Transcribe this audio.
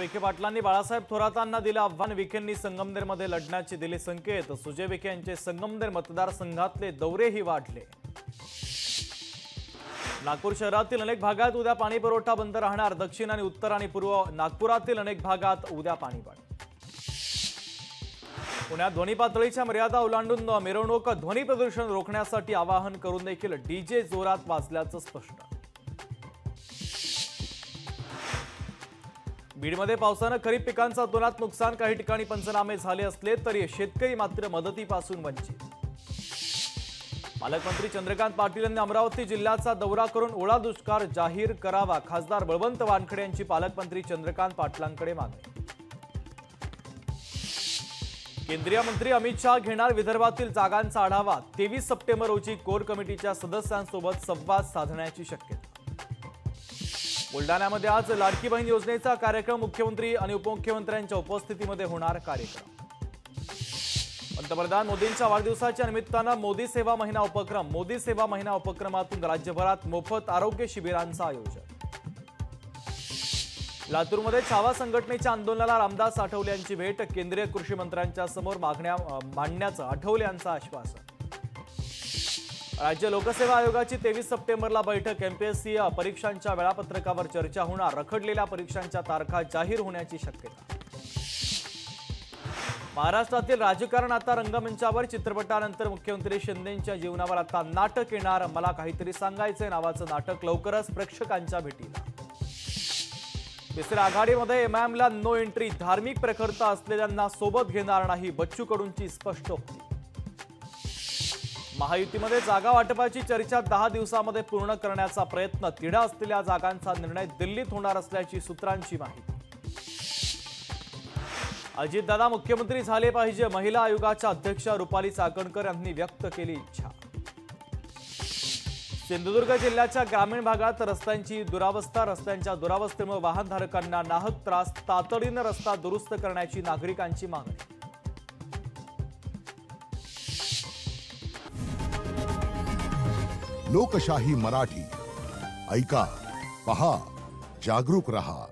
विखे पाटलांनी बाळासाहेब थोरातांना दिलं आव्हान। विखेंनी संगमनेरमध्ये लढण्याचे दिले संकेत। सुजय विखे यांचे संगमनेर मतदारसंघातले दौरेही वाढले। नागपूर शहरातील अनेक भागात उद्या पाणी पुरवठा बंद राहणार। दक्षिण आणि उत्तर आणि पूर्व नागपुरातील अनेक भागात उद्या पाणीपाणी। पुण्यात ध्वनी पातळीच्या मर्यादा ओलांडून मिरवणूक ध्वनी प्रदूषण रोखण्यासाठी आवाहन करून देखील डीजे जोरात वाजल्याचं स्पष्ट। बीडमध्ये पावसानं खरीप पिकांचं अतोनात नुकसान। काही ठिकाणी पंचनामे झाले असले तरी शेतकरी मात्र मदतीपासून वंचित। पालकमंत्री चंद्रकांत पाटील यांनी अमरावती जिल्ह्याचा दौरा करून ओला दुष्काळ जाहीर करावा। खासदार बळवंत वानखडे यांची पालकमंत्री चंद्रकांत पाटलांकडे मागणी। केंद्रीय मंत्री अमित शाह घेणार विदर्भातील जागांचा आढावा। 23 सप्टेंबर रोजी कोर कमिटीच्या सदस्यांसोबत संवाद साधण्याची शक्यता। बुलढाण्यामध्ये आज लाडकी बहीण योजनेचा कार्यक्रम। मुख्यमंत्री आणि उपमुख्यमंत्र्यांच्या उपस्थितीमध्ये होणार कार्यक्रम। पंतप्रधान मोदींच्या वाढदिवसाच्या निमित्तानं मोदी सेवा महिना उपक्रम। मोदी सेवा महिना उपक्रमातून राज्यभरात मोफत आरोग्य शिबिरांचं आयोजन। लातूरमध्ये छावा संघटनेच्या आंदोलनाला रामदास आठवले यांची भेट। केंद्रीय कृषी मंत्र्यांच्या समोर मागण्या मांडण्याचं आठवले यांचं आश्वासन। राज्य लोकसेवा आयोगाची 23 सप्टेंबरला बैठक। एमपीएससी परीक्षांच्या वेळापत्रकावर चर्चा होणार। रखडलेल्या परीक्षांच्या तारखा जाहीर होण्याची शक्यता। महाराष्ट्रातील राजकारण आता रंगमंचावर। चित्रपटानंतर मुख्यमंत्री शिंदेंच्या जीवनावर आता नाटक येणार। मला काहीतरी सांगायचंय नावाचं नाटक लवकरच प्रेक्षकांच्या भेटीला। तिसऱ्या आघाडीमध्ये एमआयएमला नो एंट्री। धार्मिक प्रखरता असलेल्यांना सोबत घेणार नाही। बच्चू कडूंची स्पष्टोक्ती। महायुतीमध्ये जागा वाटपाची चर्चा 10 दिवसांमध्ये पूर्ण करण्याचा प्रयत्न। तिढा असलेल्या जागांचा निर्णय दिल्लीत होणार असल्याची सूत्रांची माहिती। अजितदादा मुख्यमंत्री झाले पाहिजे। महिला आयोगाच्या अध्यक्षा रुपाली चाकणकर यांनी व्यक्त केली इच्छा। सिंधुदुर्ग जिल्ह्याच्या ग्रामीण भागात रस्त्यांची दुरावस्था। रस्त्यांच्या दुरावस्थेमुळे वाहनधारकांना नाहक त्रास। तातडीने रस्ता दुरुस्त करण्याची नागरिकांची मागणी। लोकशाही मराठी ऐका, पहा, जागरूक रहा।